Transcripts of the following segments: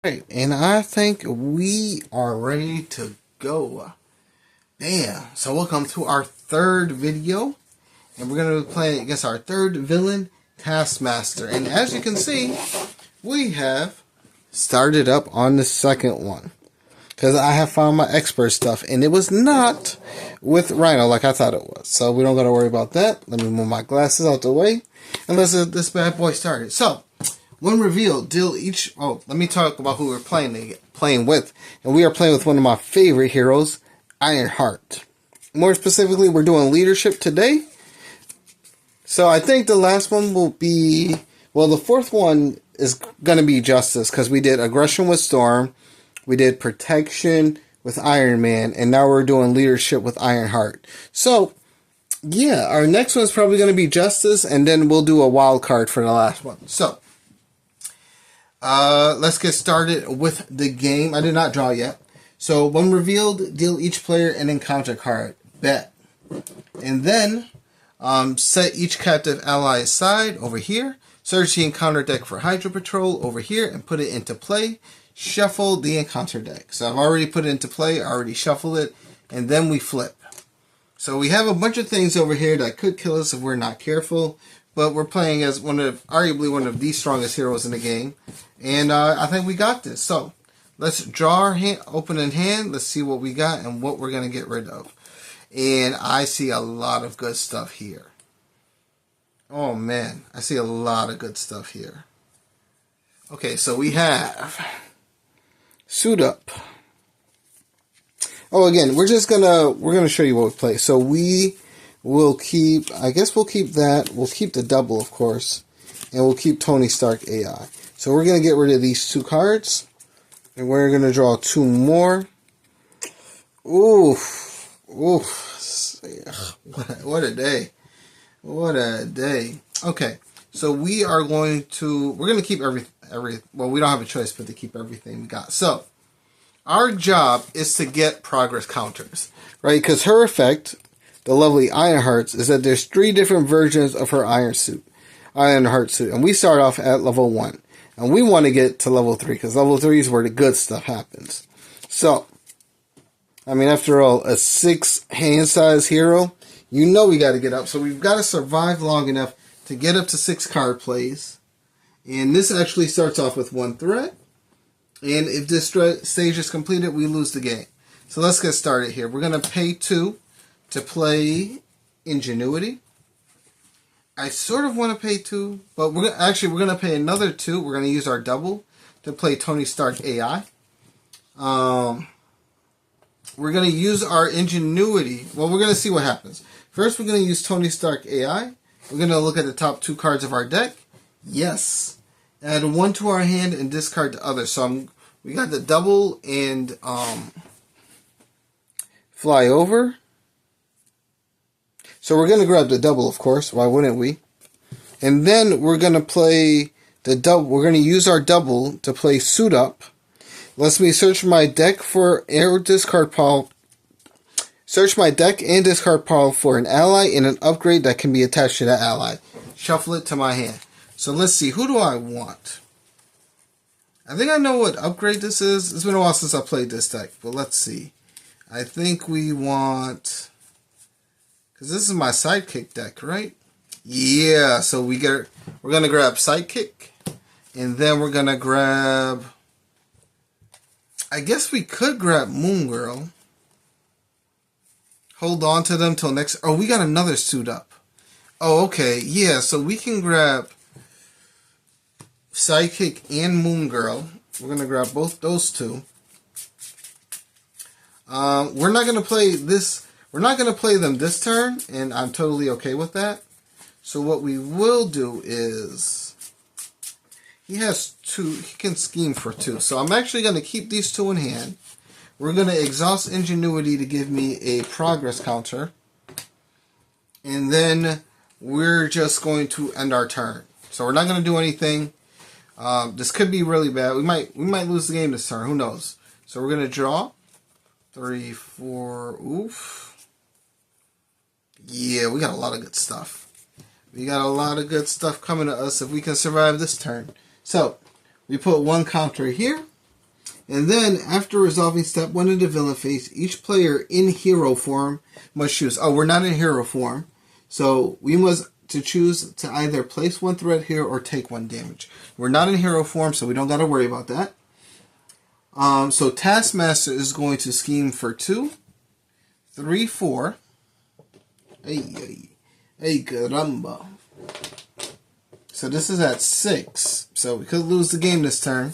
Right, and I think we are ready to go. Bam! So welcome to our third video, and we're going to be playing against our third villain, Taskmaster. And as you can see, we have started up on the second one. Because I have found my expert stuff, and it was not with Rhino like I thought it was. So we don't got to worry about that. Let me move my glasses out the way, and let's get this bad boy started. So, when revealed, deal each... Oh, let me talk about who we're playing with. And we are playing with one of my favorite heroes, Ironheart. More specifically, we're doing leadership today. So I think the last one will be... Well, the fourth one is going to be Justice, because we did Aggression with Storm, we did Protection with Iron Man, and now we're doing Leadership with Ironheart. So, yeah, our next one's probably going to be Justice, and then we'll do a wild card for the last one. So, let's get started with the game. I did not draw yet. So, when revealed, deal each player an encounter card. Bet. And then, set each captive ally aside over here. Search the encounter deck for Hydra Patrol over here and put it into play. Shuffle the encounter deck. So I've already put it into play, I already shuffled it, and then we flip. So we have a bunch of things over here that could kill us if we're not careful, but we're playing as arguably one of the strongest heroes in the game, and I think we got this. So let's draw our opening hand, let's see what we got and what we're going to get rid of. And I see a lot of good stuff here. Oh man, I see a lot of good stuff here. Okay, so we have Suit Up. Oh, again, we're gonna show you what we play. So we will keep, I guess we'll keep that. We'll keep the double, of course, and we'll keep Tony Stark AI. So we're gonna get rid of these two cards, and we're gonna draw two more. Oof, oof, what a day, what a day. Okay, so we're gonna keep well, we don't have a choice but to keep everything we got. So, our job is to get progress counters, right? Because her effect, the lovely Ironheart's, is that there's 3 different versions of her Ironheart suit. And we start off at level 1. And we want to get to level 3, because level 3 is where the good stuff happens. So, I mean, after all, a 6 hand size hero, you know we got to get up. So we've got to survive long enough to get up to 6 card plays. And this actually starts off with 1 threat. And if this stage is completed, we lose the game. So let's get started here. We're going to pay 2 to play Ingenuity. I sort of want to pay 2, but we're going to pay another 2. We're going to use our double to play Tony Stark AI. We're going to use our Ingenuity. Well, we're going to see what happens. First, we're going to use Tony Stark AI. We're going to look at the top 2 cards of our deck. Yes. Add 1 to our hand and discard the other. So we got the double and fly over. So we're going to grab the double, of course. Why wouldn't we? And then we're going to play the double. We're going to use our double to play Suit Up. Lets me search my deck for or discard pile. Search my deck and discard pile for an ally and an upgrade that can be attached to that ally. Shuffle it to my hand. So let's see, who do I want? I think I know what upgrade this is. It's been a while since I played this deck, but let's see. I think we want... Because this is my Sidekick deck, right? Yeah, so we're going to grab Sidekick. And then we're going to grab... I guess we could grab Moon Girl. Hold on to them till next... Oh, we got another Suit Up. Oh, okay. Yeah, so we can grab Sidekick and Moon Girl. We're going to grab both those 2. We're not going to play this. We're not going to play them this turn, and I'm totally okay with that. So what we will do is... He has 2. He can scheme for 2. So I'm actually going to keep these 2 in hand. We're going to exhaust Ingenuity to give me a progress counter. And then we're just going to end our turn. So we're not going to do anything. This could be really bad. We might lose the game this turn. Who knows? So we're going to draw. 3, 4. Oof. Yeah, we got a lot of good stuff. We got a lot of good stuff coming to us if we can survive this turn. So, we put 1 counter here. And then, after resolving step 1 in the villain phase, each player in hero form must choose. Oh, we're not in hero form. So, we must to choose to either place 1 threat here or take 1 damage. We're not in hero form, so we don't got to worry about that. So, Taskmaster is going to scheme for 2, 3, 4. Hey, caramba. So, this is at 6. So, we could lose the game this turn.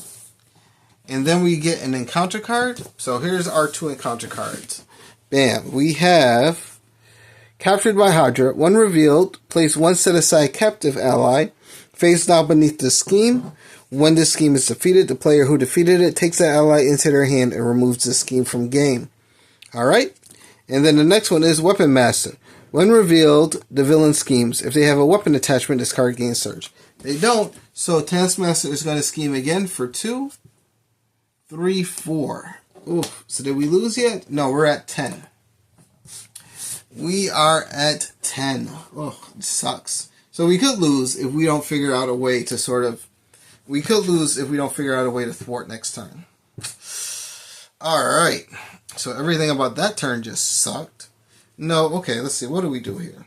And then we get an encounter card. So here's our 2 encounter cards. Bam. We have Captured by Hydra. 1 revealed. Place 1 set aside captive ally. Face down beneath the scheme. When this scheme is defeated, the player who defeated it takes that ally into their hand and removes the scheme from game. Alright. And then the next one is Weapon Master. When revealed, the villain schemes. If they have a weapon attachment, this card gains surge. They don't. So Taskmaster is going to scheme again for 2. 3, 4. Oof. So did we lose yet? No, we're at 10. We are at 10. Oh, it sucks. So we could lose if we don't figure out a way to sort of... We could lose if we don't figure out a way to thwart next turn. Alright. So everything about that turn just sucked. No, okay, let's see. What do we do here?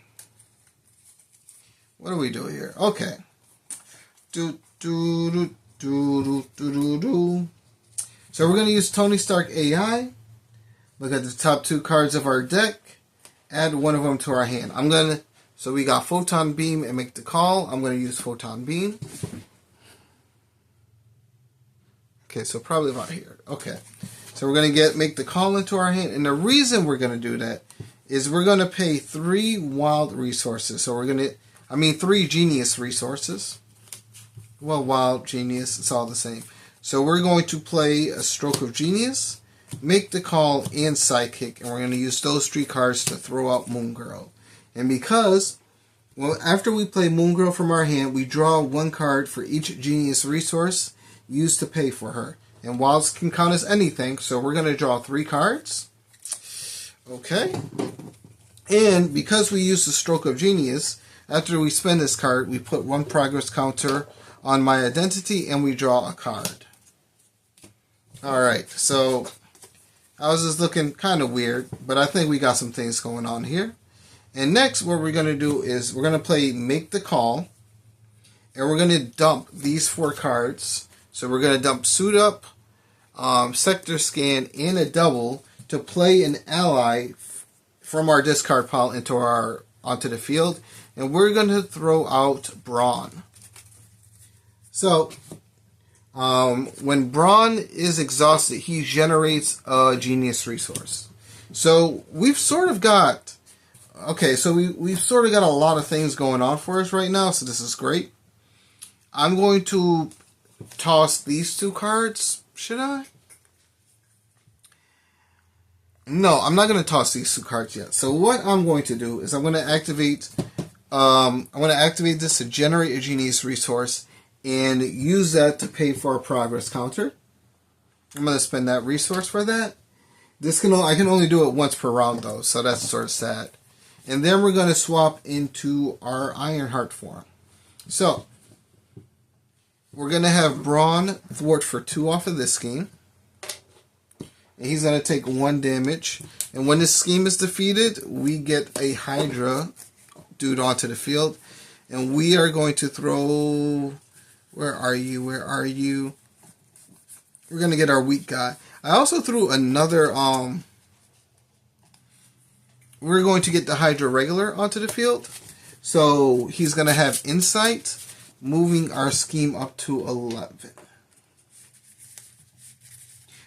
What do we do here? Okay. Do. So we're going to use Tony Stark AI. Look at the top 2 cards of our deck. Add 1 of them to our hand. So we got Photon Beam and Make the Call. I'm going to use Photon Beam. Okay, so probably about here. Okay. So we're going to Make the Call into our hand. And the reason we're going to do that is we're going to pay 3 wild resources. So we're going to, 3 genius resources. Well, wild, genius, it's all the same. So we're going to play a Stroke of Genius, Make the Call, and Sidekick. And we're going to use those 3 cards to throw out Moon Girl. And because, well, after we play Moon Girl from our hand, we draw 1 card for each Genius resource used to pay for her. And wilds can count as anything, so we're going to draw 3 cards. Okay. And because we use the Stroke of Genius, after we spend this card, we put 1 progress counter on my identity and we draw a card. Alright, so I was just looking kind of weird, but I think we got some things going on here. And next, what we're going to do is we're going to play Make the Call, and we're going to dump these 4 cards. So we're going to dump Suit Up, Sector Scan, and a double to play an ally from our discard pile onto the field, and we're going to throw out Brawn. So when Brawn is exhausted, he generates a genius resource. So we've sort of got, we've sort of got a lot of things going on for us right now, so this is great. I'm going to toss these 2 cards. Should I? No, I'm not going to toss these 2 cards yet. So what I'm going to do is I'm going to activate this to generate a genius resource and use that to pay for a progress counter. I'm going to spend that resource for that. I can only do it once per round though, so that's sort of sad. And then we're going to swap into our Ironheart form. So we're going to have Brawn thwart for 2 off of this scheme. And he's going to take 1 damage. And when this scheme is defeated, we get a Hydra dude onto the field. And we are going to throw... Where are you? Where are you? We're going to get our weak guy. I also threw another... We're going to get the Hydra regular onto the field. So he's going to have Insight, moving our scheme up to 11.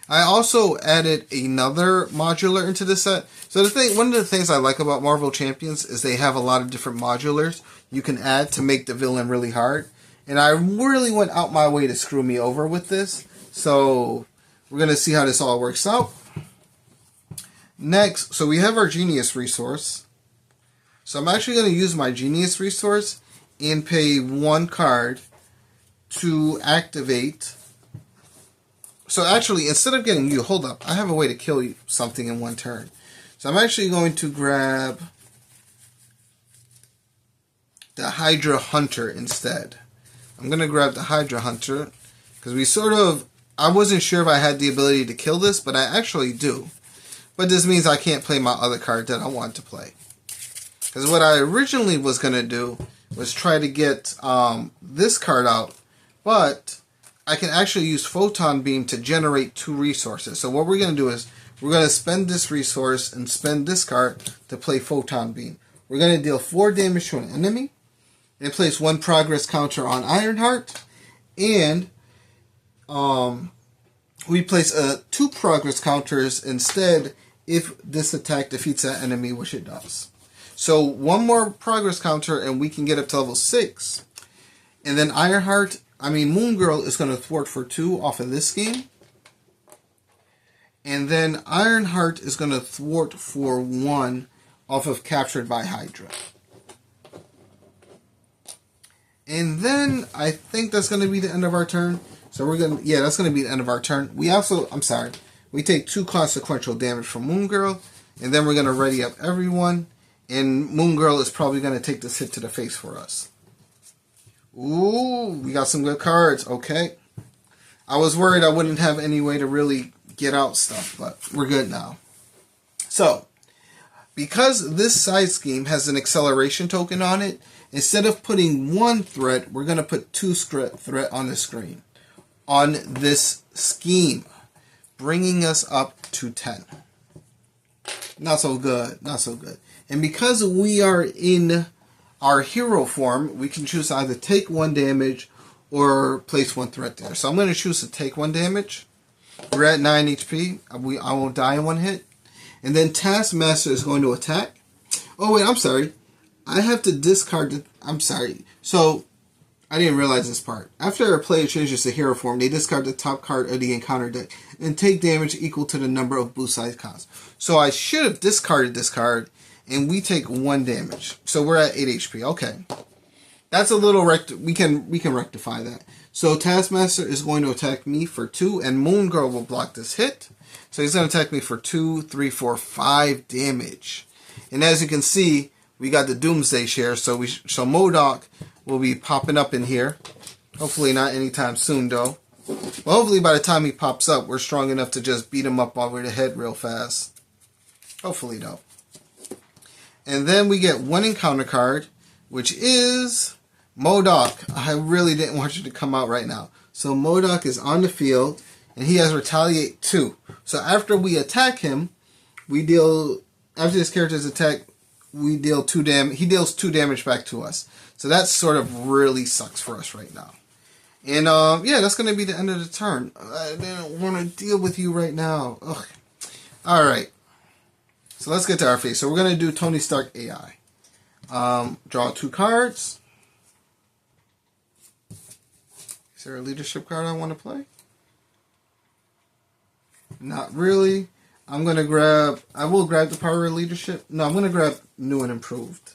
I also added another modular into the set. So one of the things I like about Marvel Champions is they have a lot of different modulars you can add to make the villain really hard. And I really went out my way to screw me over with this. So we're going to see how this all works out. Next, so we have our Genius resource. So I'm actually going to use my Genius resource and pay 1 card to activate. So actually, instead of getting you, hold up, I have a way to kill you something in 1 turn. So I'm actually going to grab the Hydra Hunter instead. I'm going to grab the Hydra Hunter because we sort of I wasn't sure if I had the ability to kill this, but I actually do. But this means I can't play my other card that I want to play. Because what I originally was going to do was try to get this card out, but I can actually use Photon Beam to generate 2 resources. So what we're going to do is we're going to spend this resource and spend this card to play Photon Beam. We're going to deal 4 damage to an enemy and place 1 progress counter on Ironheart, and we place 2 progress counters instead if this attack defeats that enemy, which it does. So 1 more progress counter and we can get up to level 6. And then Moon Girl is going to thwart for 2 off of this game. And then Ironheart is going to thwart for 1 off of Captured by Hydra. And then I think that's going to be the end of our turn. So that's going to be the end of our turn. We take 2 consequential damage from Moon Girl. And then we're going to ready up everyone. And Moon Girl is probably going to take this hit to the face for us. Ooh, we got some good cards. Okay. I was worried I wouldn't have any way to really get out stuff, but we're good now. So, because this side scheme has an acceleration token on it, instead of putting 1 threat, we're going to put 2 threat on the screen. On this scheme, bringing us up to 10. Not so good, not so good. And because we are in our hero form, we can choose to either take 1 damage or place 1 threat there. So I'm going to choose to take 1 damage. We're at 9 HP. I won't die in 1 hit. And then Taskmaster is going to attack. Oh wait, I'm sorry. I have to discard I'm sorry. So, I didn't realize this part. After a player changes to hero form, they discard the top card of the encounter deck and take damage equal to the number of boost icons. So I should have discarded this card, and we take 1 damage. So we're at 8 HP. Okay. That's a little we can rectify that. So Taskmaster is going to attack me for 2, and Moon Girl will block this hit. So he's going to attack me for 2, 3, 4, 5 damage. And as you can see, we got the Doomsday share, so MODOK will be popping up in here. Hopefully not anytime soon, though. Well, hopefully by the time he pops up, we're strong enough to just beat him up over the head real fast. Hopefully, though. And then we get 1 encounter card, which is MODOK. I really didn't want you to come out right now. So MODOK is on the field, and he has Retaliate 2. So after we attack him, after this character's attack, we deal 2 damage. He deals 2 damage back to us. So that sort of really sucks for us right now. And yeah, that's going to be the end of the turn. I didn't want to deal with you right now. Ugh. All right. So let's get to our face. So we're going to do Tony Stark AI. Draw 2 cards. Is there a leadership card I want to play? Not really. I will grab the Power of Leadership. No, I'm going to grab New and Improved.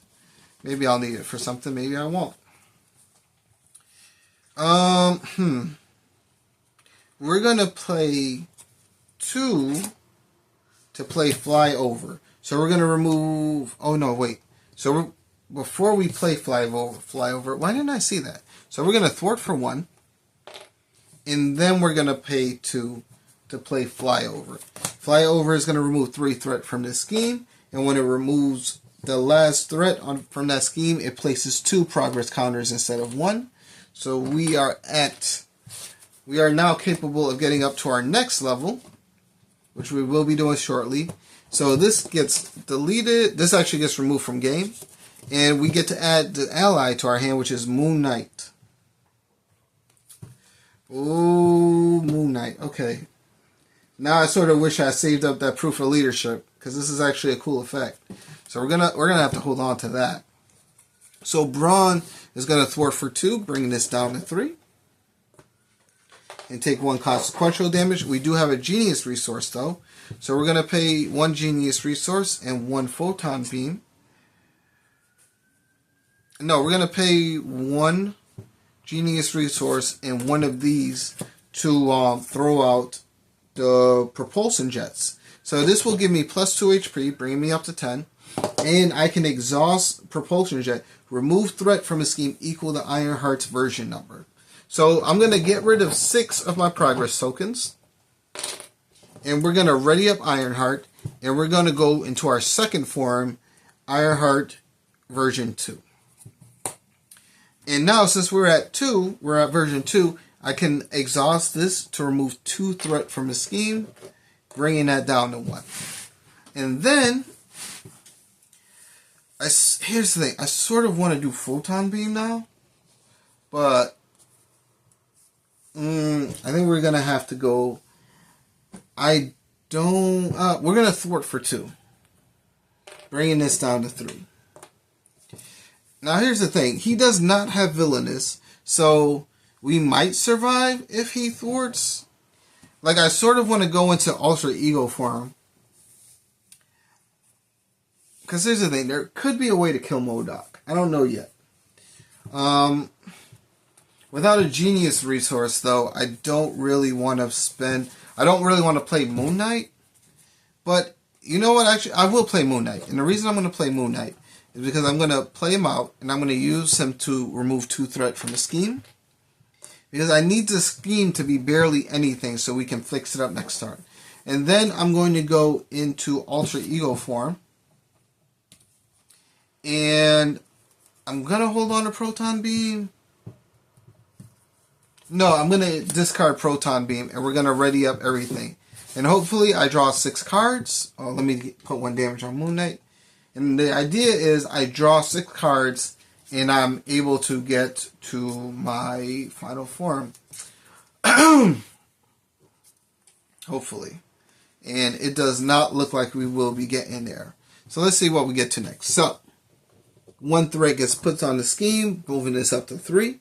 Maybe I'll need it for something. Maybe I won't. We're going to play 2 to play Fly Over. So we're going to remove... Oh, no, wait. So before we play Fly Over, why didn't I see that? So we're going to thwart for 1. And then we're going to pay 2 to play Fly Over. Fly Over is going to remove 3 threat from this scheme. And when it removes the last threat from that scheme, it places 2 progress counters instead of 1. So we are now capable of getting up to our next level, which we will be doing shortly. So this gets deleted. This actually gets removed from game. And we get to add the ally to our hand, which is Moon Knight. Ooh, Moon Knight. Okay. Now I sort of wish I saved up that Proof of Leadership, because this is actually a cool effect. So we're gonna have to hold on to that. So Brawn is gonna thwart for 2, bringing this down to 3. And take 1 consequential damage. We do have a Genius resource though. So we're gonna pay 1 Genius resource and 1 Photon Beam. No, we're gonna pay 1 Genius resource and 1 of these to throw out the propulsion jets. So this will give me plus 2 HP, bringing me up to 10. And I can exhaust propulsion jet, remove threat from a scheme equal to Ironheart's version number. So I'm going to get rid of 6 of my progress tokens. And we're going to ready up Ironheart. And we're going to go into our second form, Ironheart version 2. And now since we're at version 2, I can exhaust this to remove 2 threat from the scheme, bringing that down to 1. And then, here's the thing, I sort of want to do Photon Beam now, but I think we're going to have to go, we're going to thwart for 2, bringing this down to 3. Now here's the thing, he does not have Villainous, so we might survive if he thwarts. Like, I sort of want to go into Alter Ego form. Because here's the thing, there could be a way to kill MODOK. I don't know yet. Without a genius resource, though, I don't really want to play Moon Knight. But, you know what, actually, I will play Moon Knight. And the reason I'm going to play Moon Knight is because I'm going to play him out, and I'm going to use him to remove 2 threat from the scheme. Because I need the scheme to be barely anything so we can fix it up next turn. And then I'm going to go into Alter Ego form. And I'm going to hold on to Proton Beam. No, I'm going to discard Proton Beam and we're going to ready up everything. And hopefully I draw 6 cards. Oh, let me put 1 damage on Moon Knight. And the idea is I draw 6 cards and I'm able to get to my final form. Hopefully. And it does not look like we will be getting there. So let's see what we get to next. So, 1 threat gets put on the scheme, moving this up to 3.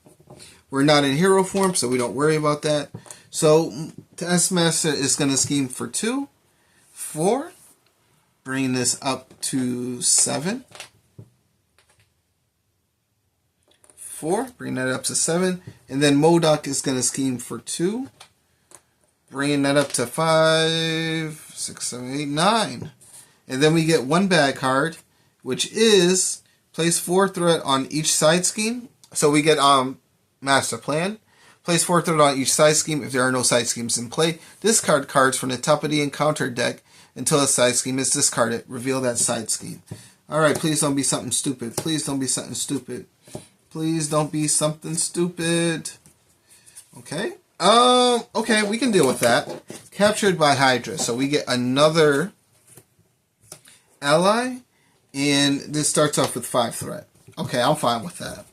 We're not in hero form, so we don't worry about that. So, Taskmaster is going to scheme for 2, 4. Bring this up to 7. 4, bring that up to 7, and then MODOK is going to scheme for 2, bringing that up to 5, 6, 7, 8, 9, and then we get 1 bad card, which is place 4 threat on each side scheme. So we get Master Plan, place 4 threat on each side scheme if there are no side schemes in play. Discard cards from the top of the encounter deck until a side scheme is discarded. Reveal that side scheme. All right, please don't be something stupid. Please don't be something stupid. Please don't be something stupid. Okay. Okay, we can deal with that. Captured by Hydra. So we get another ally. And this starts off with 5 threat. Okay, I'm fine with that.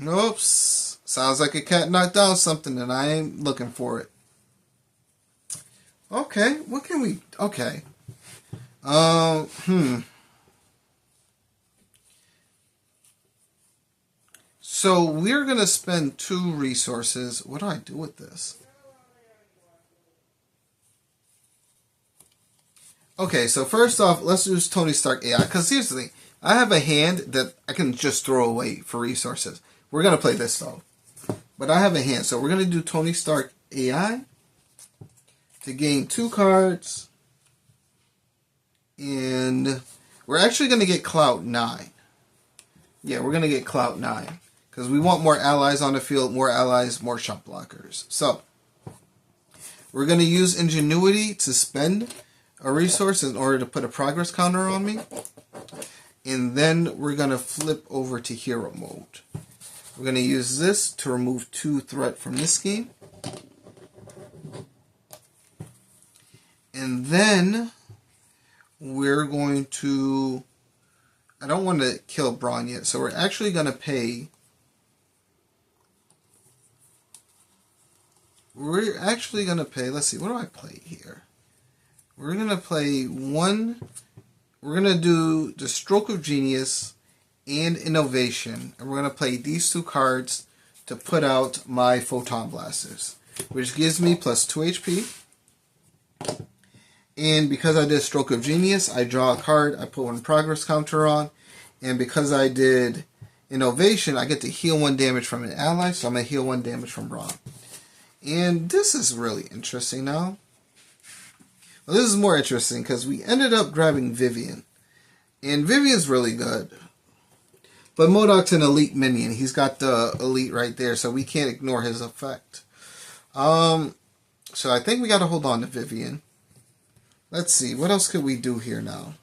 Oops. Sounds like a cat knocked down something and I ain't looking for it. Okay, what can we... Okay. So we're going to spend 2 resources. What do I do with this? Okay, so first off, let's use Tony Stark AI. Because here's the thing. I have a hand that I can just throw away for resources. We're going to play this though. But I have a hand. So we're going to do Tony Stark AI to gain 2 cards. And we're actually going to get Clout 9. Yeah, we're going to get Clout 9. Because we want more allies on the field, more allies, more shot blockers. So, we're going to use Ingenuity to spend a resource in order to put a progress counter on me. And then we're going to flip over to Hero Mode. We're going to use this to remove 2 threat from this scheme. And then we're going to... I don't want to kill Braun yet, so we're actually going to pay... We're actually going to pay, let's see, what do I play here? We're going to play 1, we're going to do the Stroke of Genius and Innovation, and we're going to play these 2 cards to put out my Photon Blasters, which gives me plus 2 HP. And because I did Stroke of Genius, I draw a card, I put 1 progress counter on, and because I did Innovation, I get to heal 1 damage from an ally, so I'm going to heal 1 damage from Braun. And this is really interesting now. Well, this is more interesting because we ended up grabbing Vivian. And Vivian's really good. But MODOK's an elite minion. He's got the elite right there, so we can't ignore his effect. So I think we got to hold on to Vivian. Let's see. What else could we do here now?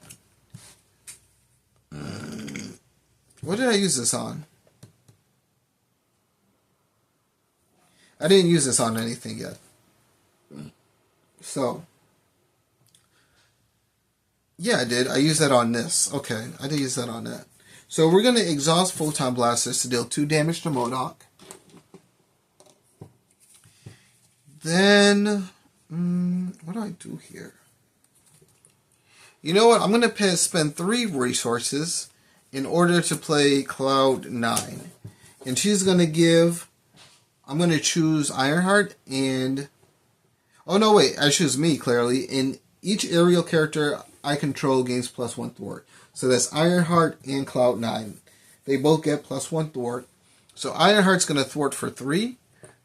What did I use this on? I didn't use this on anything yet. So, yeah, I did. I used that on this. Okay, I did use that on that. So we're going to exhaust Photon Blasters to deal 2 damage to MODOK. Then, what do I do here? You know what? I'm going to spend 3 resources in order to play Cloud 9. And she's going to give... I'm going to choose Ironheart and... Oh, no, wait. I choose me, clearly. And each aerial character I control gains +1 thwart. So that's Ironheart and Cloud 9. They both get +1 thwart. So Ironheart's going to thwart for 3.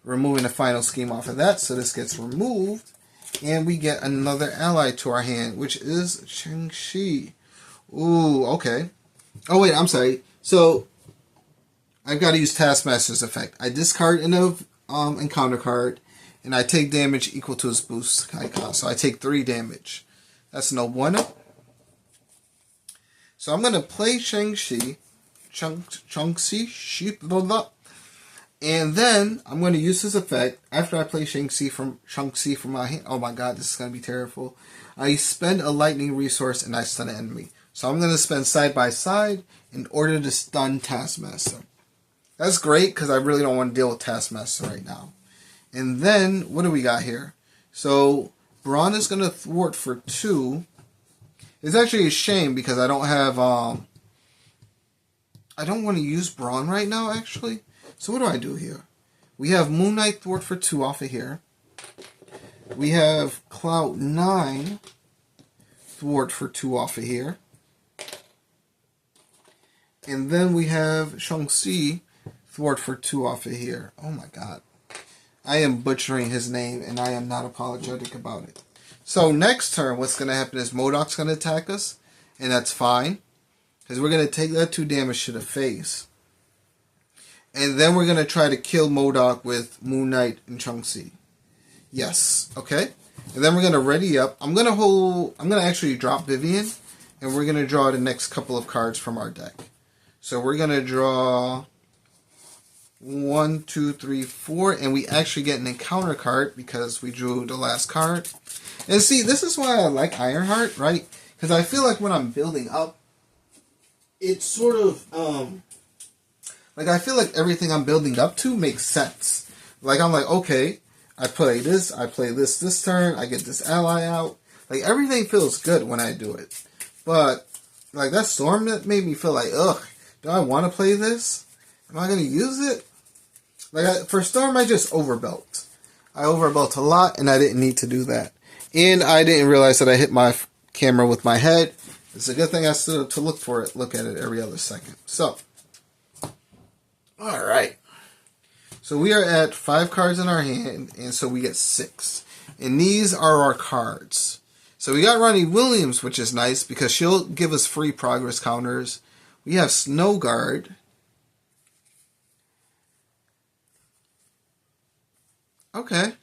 Removing the final scheme off of that. So this gets removed. And we get another ally to our hand, which is Shang-Chi. Ooh, okay. Oh, wait, I'm sorry. So, I've got to use Taskmaster's effect. I discard an encounter card, and I take damage equal to his boost icon. So I take 3 damage. That's no bueno. So I'm going to play Shang-Chi. And then I'm going to use his effect after I play Shang-Chi from my hand. Oh my god, this is going to be terrible. I spend a lightning resource and I stun an enemy. So I'm going to spend side by side in order to stun Taskmaster. That's great because I really don't want to deal with Taskmaster right now. And then, what do we got here? So, Brawn is going to thwart for 2. It's actually a shame because I don't have, I don't want to use Brawn right now, actually. So what do I do here? We have Moon Knight thwart for 2 off of here. We have Cloud 9 thwart for 2 off of here. And then we have Shang-Chi thwart for 2 off of here. Oh my god. I am butchering his name and I am not apologetic about it. So next turn what's going to happen is MODOK's going to attack us. And that's fine. Because we're going to take that 2 damage to the face. And then we're going to try to kill MODOK with Moon Knight and Shang-Chi. Yes. Okay. And then we're going to ready up. I'm going to actually drop Vivian. And we're going to draw the next couple of cards from our deck. So we're going to draw 1, 2, 3, 4. And we actually get an encounter card because we drew the last card. And see, this is why I like Ironheart, right? Because I feel like when I'm building up, it's sort of... like, I feel like everything I'm building up to makes sense. Like, I'm like, okay, I play this this turn, I get this ally out. Like, everything feels good when I do it. But, like, that storm that made me feel like, ugh, do I want to play this? Am I going to use it? Like, for storm, I just overbuilt. I overbuilt a lot, and I didn't need to do that. And I didn't realize that I hit my camera with my head. It's a good thing I stood to look at it every other second. So... Alright, so we are at 5 cards in our hand, and so we get 6. And these are our cards. So we got Ronnie Williams, which is nice, because she'll give us free progress counters. We have Snow Guard. Okay.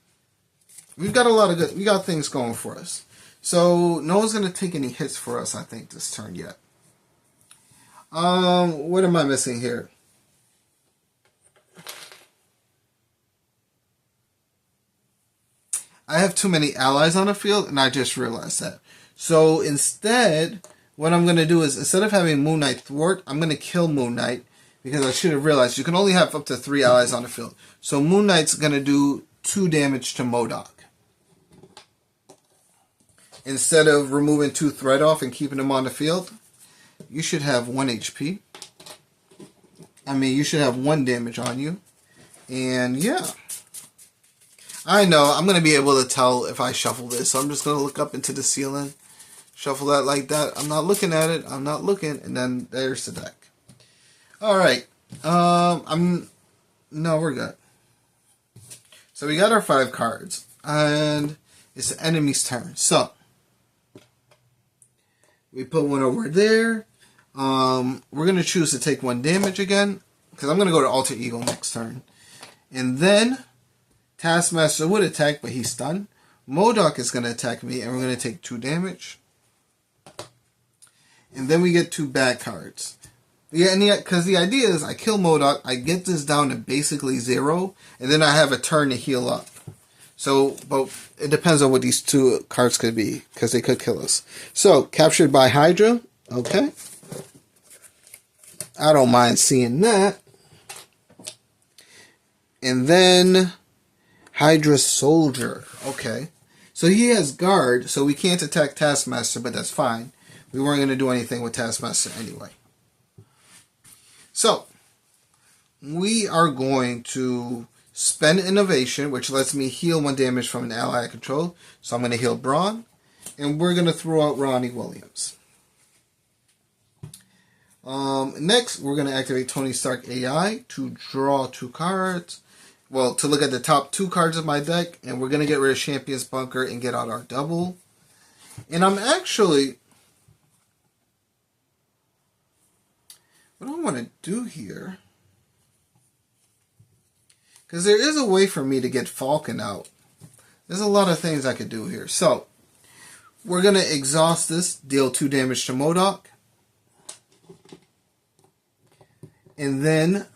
We've got a lot of we got things going for us. So, no one's going to take any hits for us, I think, this turn yet. What am I missing here? I have too many allies on the field, and I just realized that. So instead, what I'm going to do is, instead of having Moon Knight thwart, I'm going to kill Moon Knight, because I should have realized you can only have up to 3 allies on the field. So Moon Knight's going to do 2 damage to MODOK. Instead of removing 2 threat off and keeping them on the field, you should have 1 HP. I mean, you should have 1 damage on you. And yeah. I know, I'm going to be able to tell if I shuffle this. So I'm just going to look up into the ceiling. Shuffle that like that. I'm not looking at it. I'm not looking. And then there's the deck. Alright. No, we're good. So we got our 5 cards. And it's the enemy's turn. So we put one over there. We're going to choose to take 1 damage again, because I'm going to go to Alter Ego next turn. And then Taskmaster would attack, but he's stunned. MODOK is going to attack me, and we're going to take 2 damage. And then we get 2 bad cards. Yeah, and because the idea is I kill MODOK, I get this down to basically 0, and then I have a turn to heal up. So, but it depends on what these 2 cards could be, because they could kill us. So, captured by Hydra. Okay. I don't mind seeing that. And then Hydra Soldier. Okay. So he has guard, so we can't attack Taskmaster, but that's fine. We weren't going to do anything with Taskmaster anyway. So, we are going to spend Innovation, which lets me heal 1 damage from an ally I control. So I'm going to heal Braun, and we're going to throw out Ronnie Williams. Next, we're going to activate Tony Stark AI to draw 2 cards. Well, to look at the top 2 cards of my deck, and we're going to get rid of Champion's Bunker and get out our double. And I'm actually... what I want to do here... because there is a way for me to get Falcon out. There's a lot of things I could do here. So, we're going to exhaust this, deal 2 damage to MODOK. And then,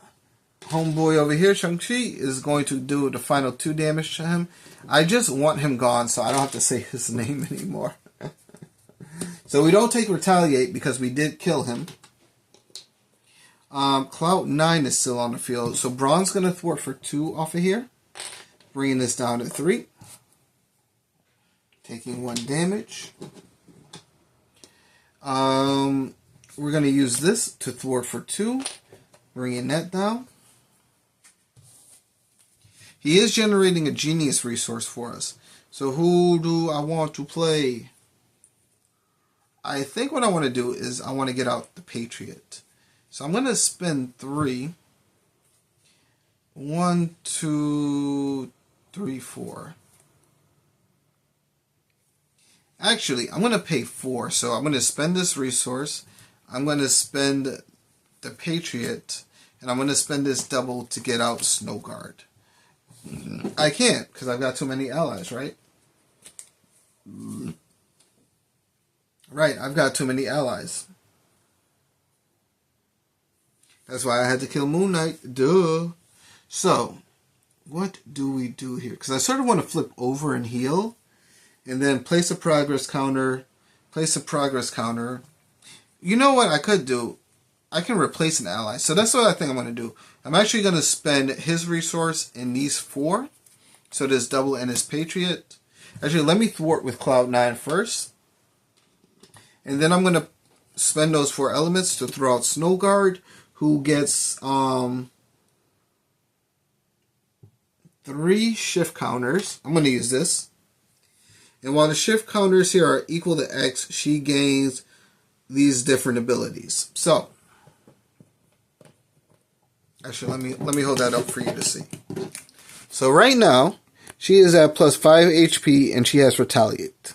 homeboy over here, Shang-Chi, is going to do the final 2 damage to him. I just want him gone, so I don't have to say his name anymore. So we don't take Retaliate because we did kill him. Cloud9 is still on the field. So Braun's going to thwart for 2 off of here. Bringing this down to 3. Taking 1 damage. We're going to use this to thwart for 2. Bringing that down. He is generating a genius resource for us. So who do I want to play? I think what I want to do is I want to get out the Patriot. So I'm going to spend 3. 1, 2, 3, 4. Actually, I'm going to pay 4. So I'm going to spend this resource. I'm going to spend the Patriot. And I'm going to spend this double to get out Snow Guard. I can't because I've got too many allies, right? Right, I've got too many allies. That's why I had to kill Moon Knight. Duh. So, what do we do here? Because I sort of want to flip over and heal. And then place a progress counter. Place a progress counter. You know what I could do? I can replace an ally. So that's what I think I'm going to do. I'm actually going to spend his resource in these 4. So this double and his Patriot. Actually, let me thwart with Cloud9 first. And then I'm going to spend those 4 elements to throw out Snow Guard, who gets 3 shift counters. I'm going to use this. And while the shift counters here are equal to X, she gains these different abilities. So, actually, let me hold that up for you to see. So right now, she is at plus 5 HP and she has Retaliate.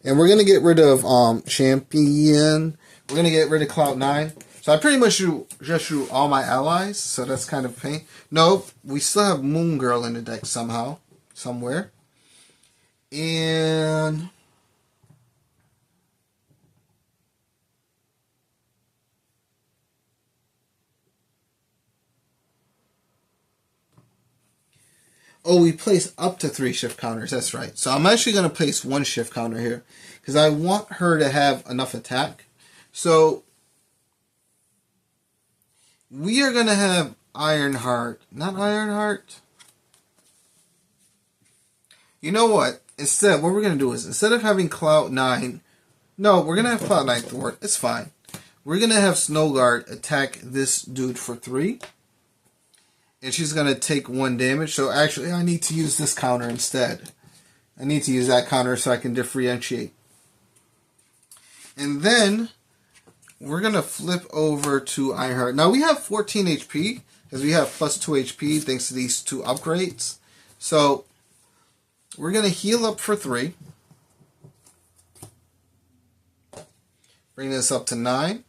And we're going to get rid of Champion. We're going to get rid of Cloud9. So I pretty much just drew all my allies. So that's kind of pain. No, we still have Moon Girl in the deck somehow. Somewhere. And... oh, we place up to 3 shift counters. That's right. So I'm actually going to place 1 shift counter here. Because I want her to have enough attack. So, we are going to have Ironheart. Not Ironheart. You know what? Instead, what we're going to do is, instead of having Cloud9... no, we're going to have Cloud9 thwart. It's fine. We're going to have Snow Guard attack this dude for 3. And she's going to take 1 damage. So actually, I need to use this counter instead. I need to use that counter so I can differentiate. And then, we're going to flip over to Ironheart. Now, we have 14 HP. Because we have plus 2 HP thanks to these 2 upgrades. So, we're going to heal up for 3. Bring this up to 9.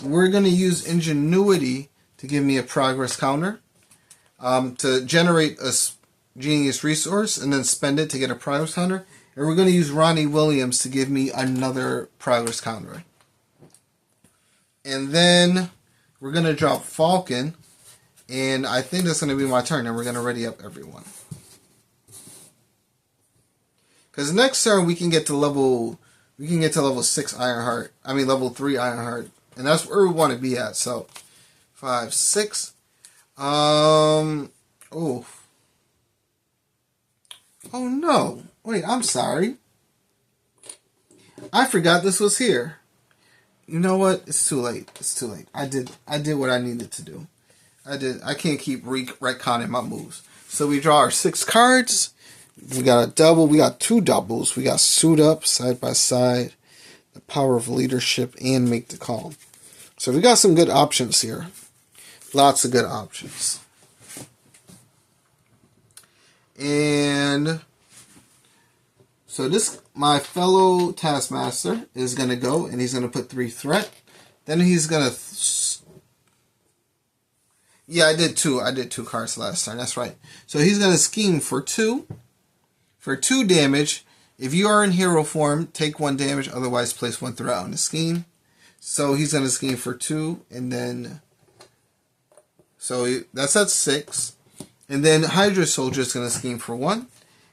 We're going to use ingenuity to give me a progress counter. To generate a genius resource and then spend it to get a progress counter. And we're going to use Ronnie Williams to give me another progress counter. And then we're going to drop Falcon. And I think that's going to be my turn. And we're going to ready up everyone. Because next turn we can get to level 6 Ironheart. I mean level 3 Ironheart. And that's where we want to be at. So 5, 6. Oh no. Wait, I'm sorry. I forgot this was here. You know what? It's too late. It's too late. I did what I needed to do. I can't keep retconning my moves. So we draw our 6 cards. We got a double. We got 2 doubles. We got Suit Up, Side by Side, the Power of Leadership, and Make the Call. So we got some good options here. Lots of good options. And so this, my fellow Taskmaster is going to go and he's going to put 3 threat. Then he's going to... Yeah, I did 2 cards last time. That's right. So he's going to scheme for 2. For 2 damage. If you are in hero form, take 1 damage. Otherwise, place 1 threat on the scheme. So he's going to scheme for 2. And then... So that's at 6. And then Hydra Soldier is going to scheme for 1.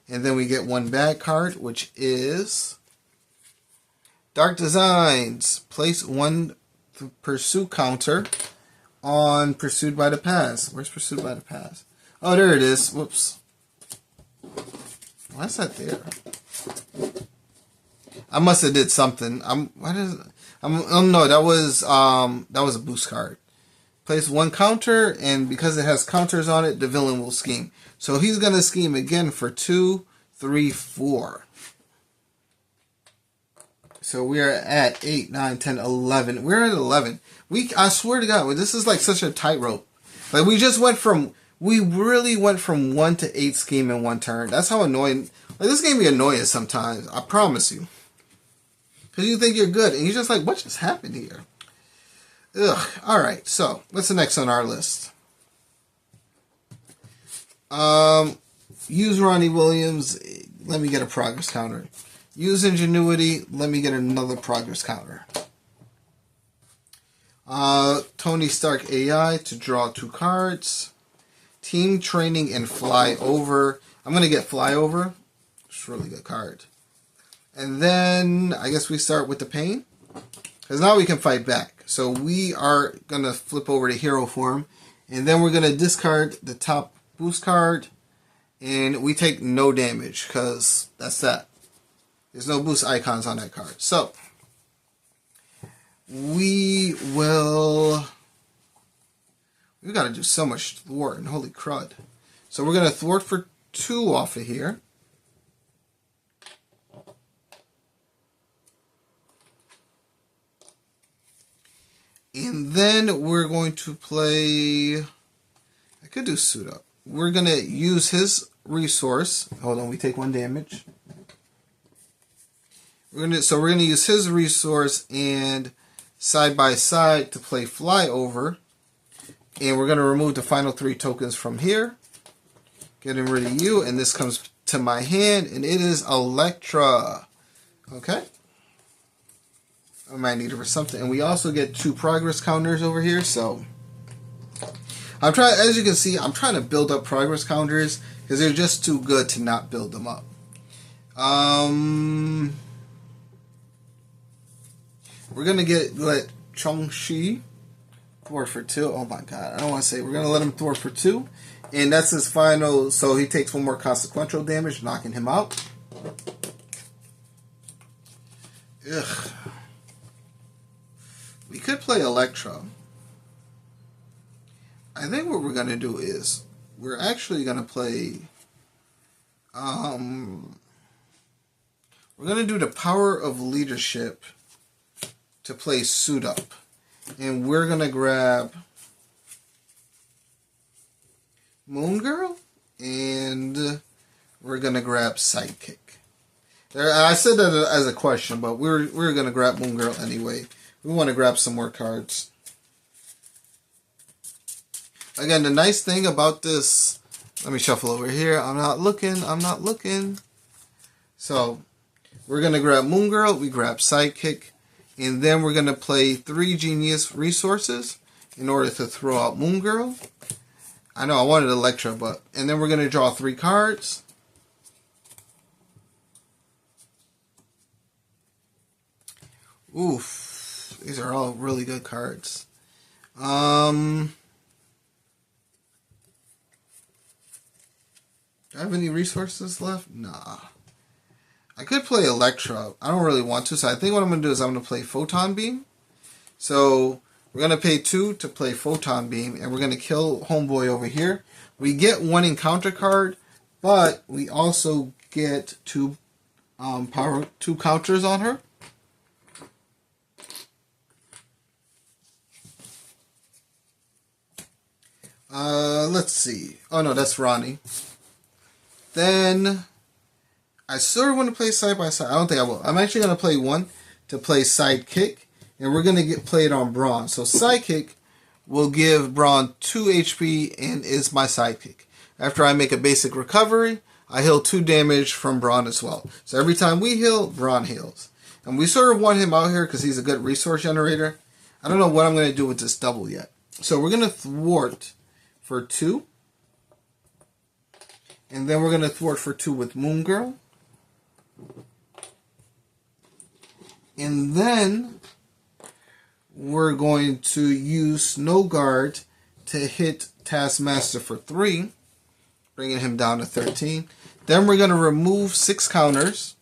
And then we get 1 bad card, which is Dark Designs. Place 1 Pursue counter on Pursued by the Past. Where's Pursued by the Past? Oh, there it is. Whoops. Why is that there? I must have did something. Oh no, that was a boost card. Place 1 counter, and because it has counters on it, the villain will scheme. So he's going to scheme again for 2, 3, 4. So we are at 8, 9, 10, 11. We're at 11. I swear to God, this is like such a tightrope. Like we really went from 1 to 8 scheme in 1 turn. That's how annoying. Like this game be annoying sometimes. I promise you. Because you think you're good, and you're just like, what just happened here? Ugh. Alright, so what's the next on our list? Use Ronnie Williams. Let me get a progress counter. Use Ingenuity. Let me get another progress counter. Tony Stark AI to draw 2 cards. Team Training and Fly Over. I'm going to get Fly Over. It's a really good card. And then I guess we start with the Pain. Because now we can fight back. So we are going to flip over to hero form. And then we're going to discard the top boost card. And we take no damage. Because that's that. There's no boost icons on that card. So we will... We got to do so much thwarting. Holy crud. So we're going to thwart for 2 off of here. And then we're going to play... I could do Suit Up. We're going to use his resource. Hold on, we take 1 damage. We're going to use his resource and Side by Side to play Fly Over. And we're going to remove the final 3 tokens from here. Getting rid of you. And this comes to my hand. And it is Electra. Okay. I might need it for something. And we also get 2 progress counters over here. So I'm trying, as you can see, I'm trying to build up progress counters because they're just too good to not build them up. We're going to let Chong-Chi thwart for 2. Oh my god. I don't want to say. We're going to let him thwart for 2. And that's his final. So he takes 1 more consequential damage, knocking him out. Ugh. We could play Electra. I think what we're going to do is we're actually going to play... we're going to do the Power of Leadership to play Suit Up. And we're going to grab Moon Girl. And we're going to grab Sidekick. I said that as a question, but we're gonna grab Moon Girl anyway. We want to grab some more cards. Again, the nice thing about this, let me shuffle over here. I'm not looking. So, we're going to grab Moon Girl, we grab Sidekick, and then we're going to play 3 Genius Resources in order to throw out Moon Girl. I know I wanted Electra, and then we're going to draw 3 cards. Oof, these are all really good cards. Do I have any resources left? Nah. I could play Electra. I don't really want to, so I think what I'm going to do is I'm going to play Photon Beam. So we're going to pay 2 to play Photon Beam, and we're going to kill Homeboy over here. We get 1 encounter card, but we also get 2 counters on her. Let's see. Oh no, that's Ronnie. Then I sort of want to play side by side. I don't think I will. I'm actually going to play 1 to play Sidekick, and we're going to play it on Brawn. So Sidekick will give Brawn 2 HP and is my Sidekick. After I make a basic recovery, I heal 2 damage from Brawn as well. So every time we heal, Brawn heals. And we sort of want him out here because he's a good resource generator. I don't know what I'm going to do with this double yet. So we're going to thwart for 2. And then we're going to thwart for 2 with Moon Girl. And then we're going to use Snow Guard to hit Taskmaster for 3, bringing him down to 13. Then we're going to remove 6 counters.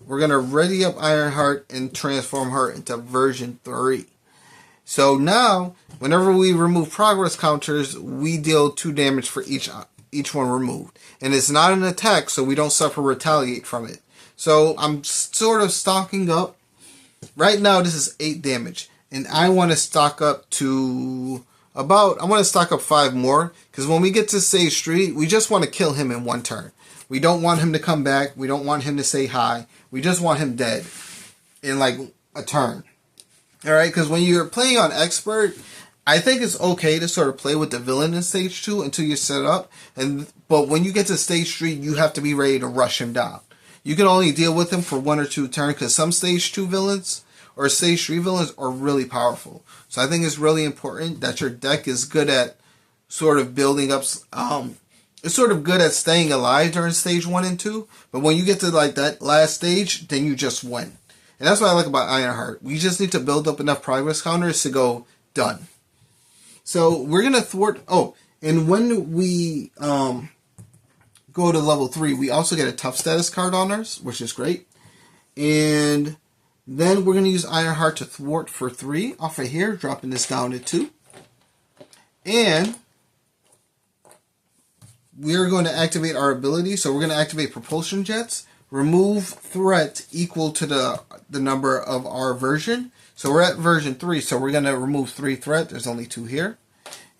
We're going to ready up Ironheart and transform her into version 3. So now, whenever we remove progress counters, we deal 2 damage for each one removed. And it's not an attack, so we don't suffer retaliate from it. So I'm sort of stocking up. Right now, this is 8 damage. And I want to stock up to I want to stock up 5 more. Because when we get to stage 3, we just want to kill him in 1 turn. We don't want him to come back. We don't want him to say hi. We just want him dead in like a turn. Alright, because when you're playing on Expert, I think it's okay to sort of play with the villain in stage 2 until you're set up. But when you get to stage 3, you have to be ready to rush him down. You can only deal with him for 1 or 2 turns because some stage 2 villains or stage 3 villains are really powerful. So I think it's really important that your deck is good at sort of building up. It's sort of good at staying alive during stage 1 and 2. But when you get to like that last stage, then you just win. And that's what I like about Ironheart. We just need to build up enough progress counters to go done. So we're going to thwart... Oh, and when we go to level 3, we also get a tough status card on us, which is great. And then we're going to use Ironheart to thwart for 3 off of here, dropping this down to 2. And we're going to activate our ability. So we're going to activate Propulsion Jets. Remove threat equal to the number of our version. So we're at version 3, so we're going to remove 3 threat. There's only 2 here.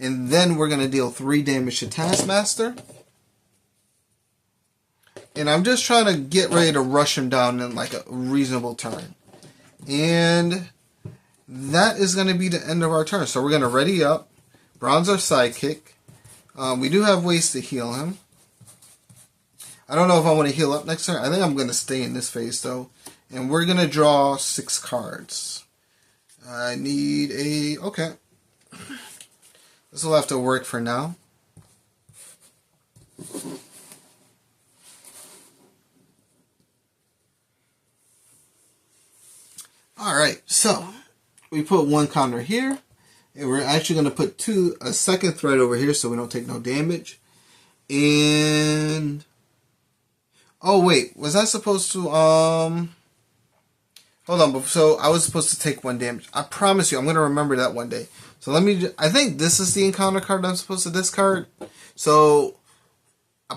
And then we're going to deal 3 damage to Taskmaster. And I'm just trying to get ready to rush him down in like a reasonable turn. And that is going to be the end of our turn. So we're going to ready up. Brawn's our Sidekick. We do have ways to heal him. I don't know if I want to heal up next turn. I think I'm going to stay in this phase though. And we're going to draw 6 cards. I need a... Okay. This will have to work for now. Alright, so we put 1 counter here. And we're actually going to put a second thread over here so we don't take no damage. And... Oh, wait. Was I supposed to... Hold on. So I was supposed to take 1 damage. I promise you, I'm going to remember that one day. So let me... I think this is the encounter card I'm supposed to discard. So...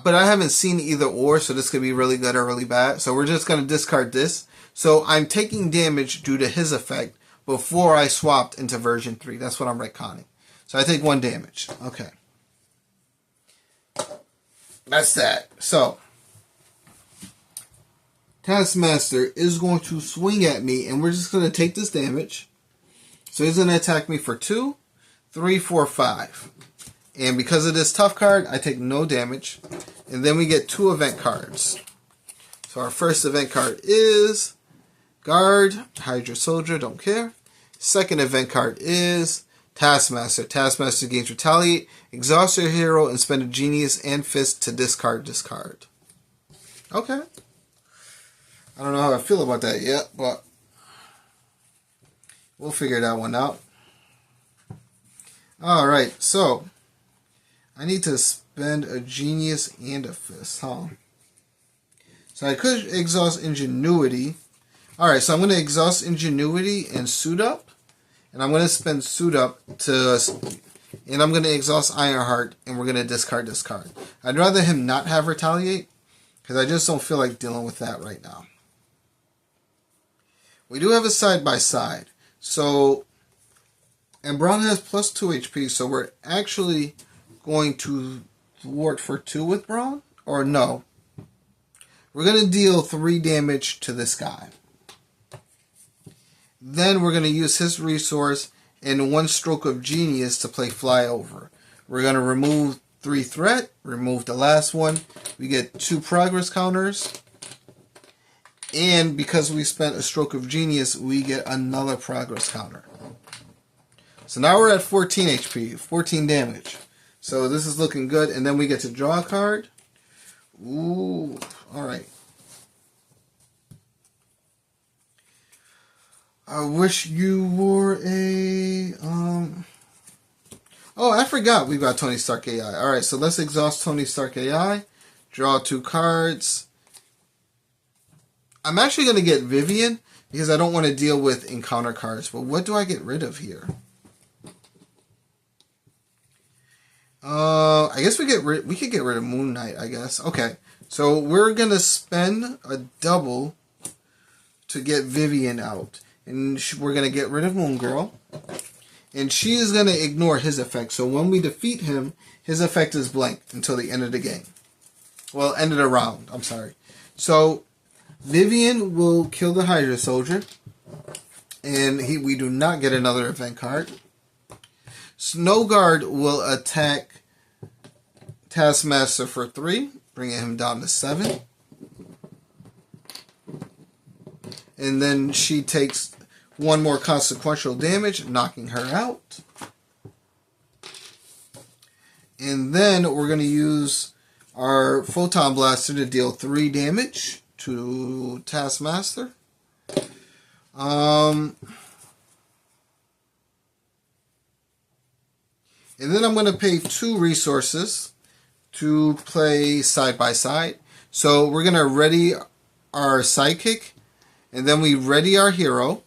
But I haven't seen either or, so this could be really good or really bad. So we're just going to discard this. So I'm taking damage due to his effect before I swapped into version 3. That's what I'm retconning. So I take 1 damage. Okay. That's that. So... Taskmaster is going to swing at me, and we're just going to take this damage. So he's going to attack me for 2, 3, 4, 5. And because of this tough card, I take no damage. And then we get 2 event cards. So our first event card is Guard, Hydra Soldier, don't care. Second event card is Taskmaster. Taskmaster gains Retaliate, exhaust your hero, and spend a Genius and Fist to discard this card. Okay. I don't know how I feel about that yet, but we'll figure that one out. Alright, so I need to spend a Genius and a Fist, huh? So I could exhaust Ingenuity. Alright, so I'm going to exhaust Ingenuity and Suit Up. And I'm going to spend Suit Up to... And I'm going to exhaust Ironheart, and we're going to discard this card. I'd rather him not have Retaliate, because I just don't feel like dealing with that right now. We do have a side-by-side. So, and Braun has plus 2 HP, so we're actually going to thwart for 2 with Braun? Or no. We're going to deal 3 damage to this guy. Then we're going to use his resource and 1 stroke of Genius to play Flyover. We're going to remove 3 threat, remove the last one. We get 2 progress counters. And because we spent a stroke of Genius, we get another progress counter. So now we're at 14 HP, 14 damage. So this is looking good. And then we get to draw a card. Ooh, alright. I wish you were a... Oh, I forgot we've got Tony Stark AI. Alright, so let's exhaust Tony Stark AI. Draw 2 cards. I'm actually going to get Vivian because I don't want to deal with encounter cards. But what do I get rid of here? I guess we could get rid of Moon Knight, I guess. Okay, so we're going to spend a double to get Vivian out. And we're going to get rid of Moon Girl. And she is going to ignore his effect. So when we defeat him, his effect is blank until the end of the game. Well, end of the round. I'm sorry. So Vivian will kill the Hydra Soldier. And we do not get another event card. Snow Guard will attack Taskmaster for 3, bringing him down to 7. And then she takes 1 more consequential damage, knocking her out. And then we're going to use our Photon Blaster to deal 3 damage to Taskmaster. And then I'm going to pay 2 resources to play side by side. So we're going to ready our sidekick. And then we ready our hero.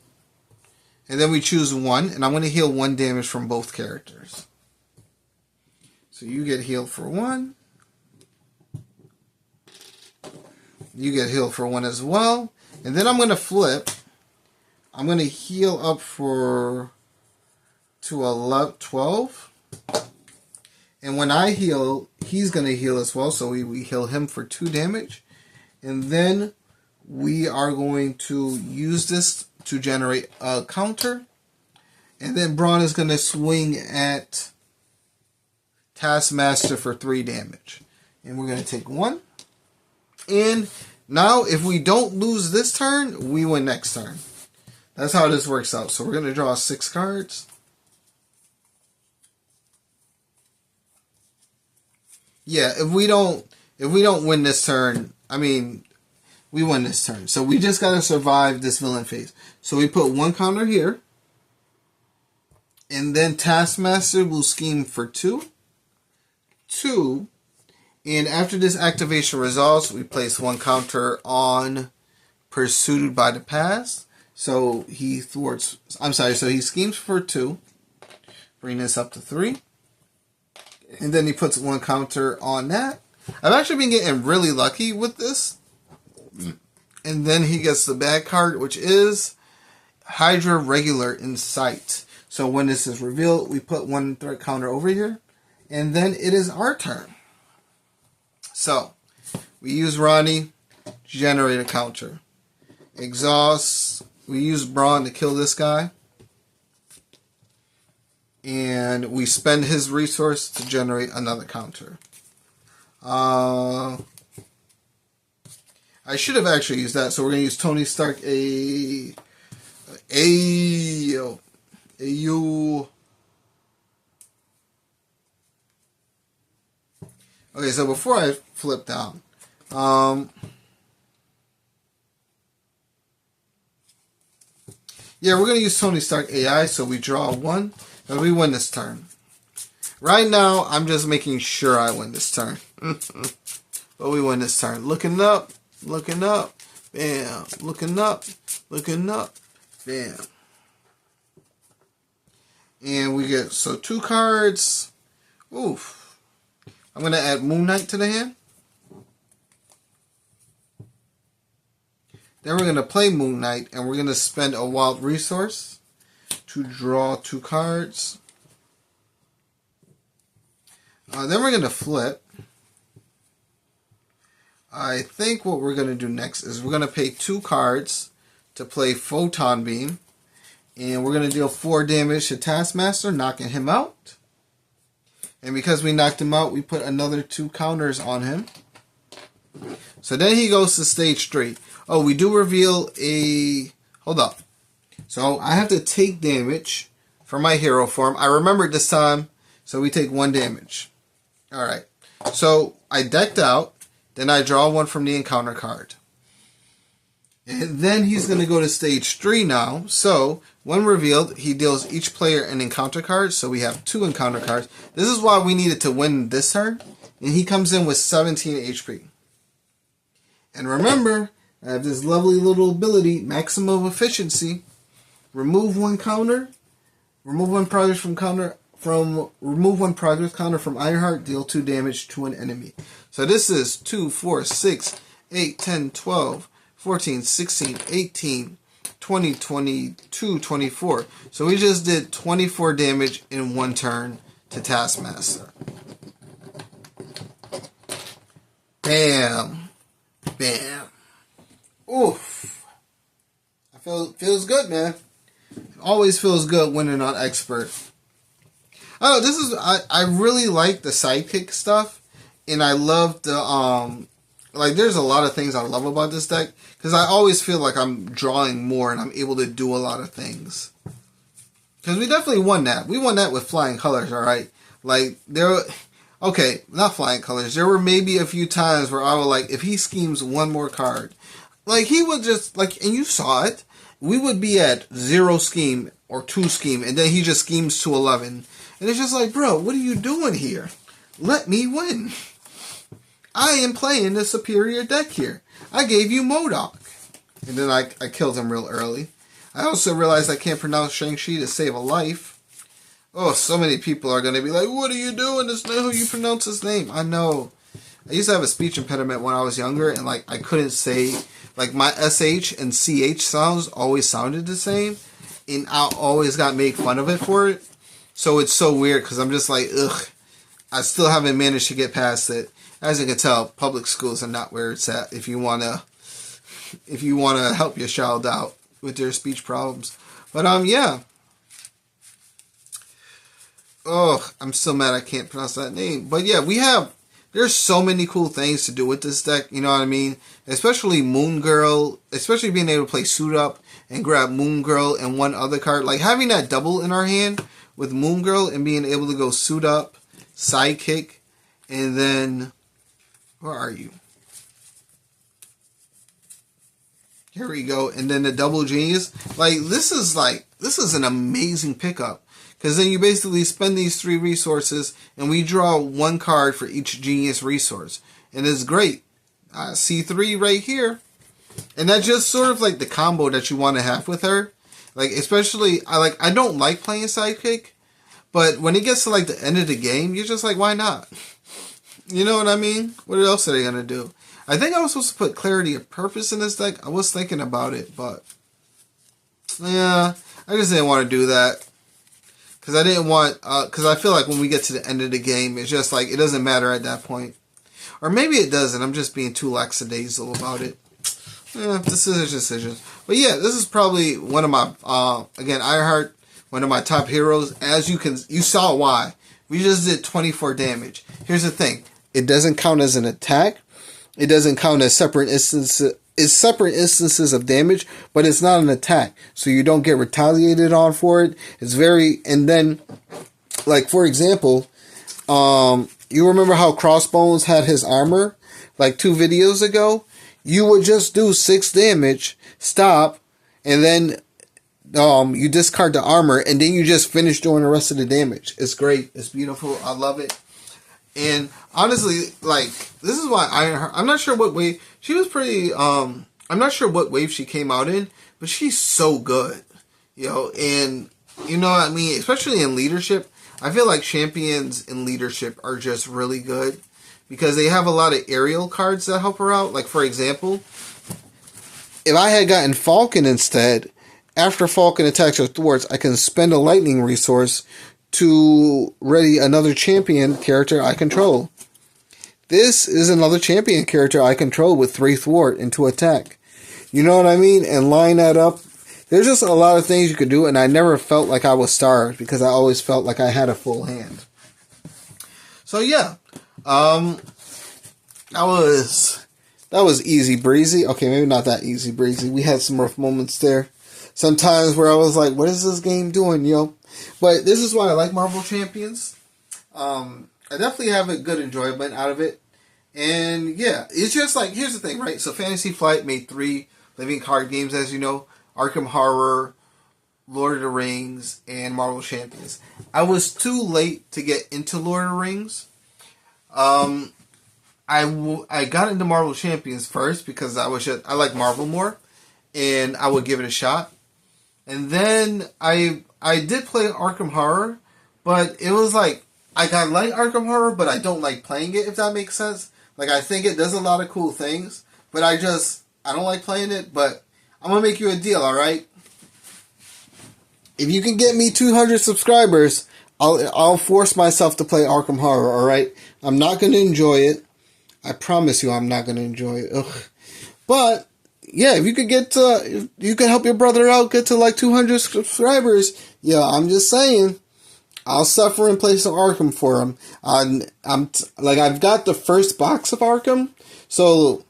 And then we choose 1. And I'm going to heal 1 damage from both characters. So you get healed for 1. You get healed for 1 as well. And then I'm going to flip. I'm going to heal up to 12. And when I heal, he's going to heal as well. So we heal him for 2 damage. And then we are going to use this to generate a counter. And then Braun is going to swing at Taskmaster for 3 damage. And we're going to take 1. And now if we don't lose this turn, we win next turn. That's how this works out. So we're going to draw 6 cards. Yeah, if we don't win this turn, I mean, we win this turn. So we just got to survive this villain phase. So we put 1 counter here. And then Taskmaster will scheme for 2. 2. And after this activation resolves, we place 1 counter on Pursued by the Past. So he thwarts, so he schemes for 2. Bring this up to 3. And then he puts 1 counter on that. I've actually been getting really lucky with this. And then he gets the bad card, which is Hydra Regular in Sight. So when this is revealed, we put 1 threat counter over here. And then it is our turn. So we use Ronnie to generate a counter. exhaust. We use brawn to kill this guy. And we spend his resource to generate another counter. I should have actually used that, so we're going to use Tony Stark Okay, so before I flip down, yeah, we're going to use Tony Stark AI, so we draw 1, and we win this turn. Right now, I'm just making sure I win this turn. But we win this turn. Looking up, bam. Looking up, bam. And we get, so 2 cards. Oof. I'm going to add Moon Knight to the hand. Then we're going to play Moon Knight, and we're going to spend a wild resource to draw 2 cards. Then we're going to flip. I think what we're going to do next is we're going to pay 2 cards to play Photon Beam. And we're going to deal 4 damage to Taskmaster, knocking him out. And because we knocked him out, we put another 2 counters on him. So then he goes to stage 3. Oh, we do reveal a... Hold up. So I have to take damage for my hero form. I remembered this time, so we take 1 damage. Alright. So I decked out. Then I draw 1 from the encounter card. And then he's going to go to stage 3 now. So, when revealed, he deals each player an encounter card. So we have 2 encounter cards. This is why we needed to win this turn. And he comes in with 17 HP. And remember, I have this lovely little ability, maximum efficiency. Remove 1 counter. Remove 1 progress counter from Ironheart. Deal 2 damage to an enemy. So this is 2, 4, 6, 8, 10, 12, 14, 16, 18, 20, 22, 24. So we just did 24 damage in 1 turn to Taskmaster. Bam. Bam. Oof. Feels good, man. Always feels good winning on Expert. Oh, I really like the sidekick stuff. And I love the, there's a lot of things I love about this deck. Because I always feel like I'm drawing more and I'm able to do a lot of things. Because we definitely won that. We won that with flying colors, alright? Okay, not flying colors. There were maybe a few times where I was if he schemes 1 more card. He would just, and you saw it. We would be at 0 scheme or 2 scheme. And then he just schemes to 11. And it's just bro, what are you doing here? Let me win. I am playing the superior deck here. I gave you MODOK. And then I killed him real early. I also realized I can't pronounce Shang-Chi to save a life. Oh, so many people are going to be like, what are you doing? That's not how you pronounce his name. I know. I used to have a speech impediment when I was younger. And I couldn't say, my SH and CH sounds always sounded the same. And I always got made fun of it for it. So it's so weird because I'm just ugh. I still haven't managed to get past it. As you can tell, public schools are not where it's at if you wanna help your child out with their speech problems. But yeah. Oh, I'm still mad I can't pronounce that name. But yeah, there's so many cool things to do with this deck, you know what I mean? Especially Moon Girl, especially being able to play Suit Up and grab Moon Girl and 1 other card. Having that double in our hand with Moon Girl and being able to go Suit Up, Sidekick, and then, where are you? Here we go. And then the double genius. This is an amazing pickup. Because then you basically spend these 3 resources and we draw 1 card for each genius resource. And it's great. C3 right here. And that's just sort of the combo that you want to have with her. Especially, I don't like playing Sidekick. But when it gets to the end of the game, you're just why not? You know what I mean? What else are they going to do? I think I was supposed to put Clarity of Purpose in this deck. I was thinking about it, but yeah, I just didn't want to do that. Because I didn't want, because I feel when we get to the end of the game, it's just it doesn't matter at that point. Or maybe it doesn't. I'm just being too lackadaisical about it. decisions. But yeah, this is probably one of my again, Ironheart, one of my top heroes. As you saw why. We just did 24 damage. Here's the thing. It doesn't count as an attack. It doesn't count as separate instances of damage, but it's not an attack. So you don't get retaliated on for it. It's very, and then, like, for example, you remember how Crossbones had his armor, like 2 videos ago? You would just do 6 damage, stop, and then you discard the armor, and then you just finish doing the rest of the damage. It's great. It's beautiful. I love it. And honestly, like, this is why I'm not sure what wave she was pretty. I'm not sure what wave she came out in, but she's so good, And you know what I mean, especially in leadership. I feel like champions in leadership are just really good because they have a lot of aerial cards that help her out. Like, for example, if I had gotten Falcon instead, after Falcon attacks or thwarts, I can spend a lightning resource to ready another champion character I control. This is another champion character I control with 3 thwart and 2 attack. You know what I mean? And line that up. There's just a lot of things you could do, and I never felt like I was starved because I always felt like I had a full hand. So yeah, that was easy breezy. Okay, maybe not that easy breezy. We had some rough moments there. Sometimes where I was like, what is this game doing, But this is why I like Marvel Champions. I definitely have a good enjoyment out of it. And yeah, it's just like, here's the thing, right? So Fantasy Flight made 3 living card games, as you know. Arkham Horror, Lord of the Rings, and Marvel Champions. I was too late to get into Lord of the Rings. I got into Marvel Champions first because I like Marvel more, and I would give it a shot. And then I did play Arkham Horror, but it was like I like Arkham Horror, but I don't like playing it, if that makes sense. Like, I think it does a lot of cool things, but I don't like playing it. But I'm gonna make you a deal, all right? If you can get me 200 subscribers, I'll force myself to play Arkham Horror, all right? I'm not gonna enjoy it. I promise you, I'm not gonna enjoy it. Ugh. But yeah, if you could if you can help your brother out, get to like 200 subscribers. Yeah, I'm just saying, I'll suffer and play some Arkham for him. I've got the first box of Arkham, so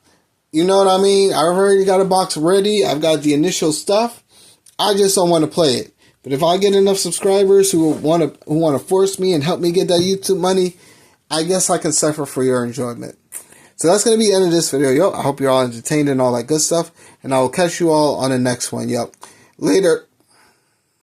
you know what I mean? I've already got a box ready. I've got the initial stuff. I just don't want to play it. But if I get enough subscribers who want to force me and help me get that YouTube money, I guess I can suffer for your enjoyment. So that's going to be the end of this video. I hope you're all entertained and all that good stuff. And I will catch you all on the next one. Later.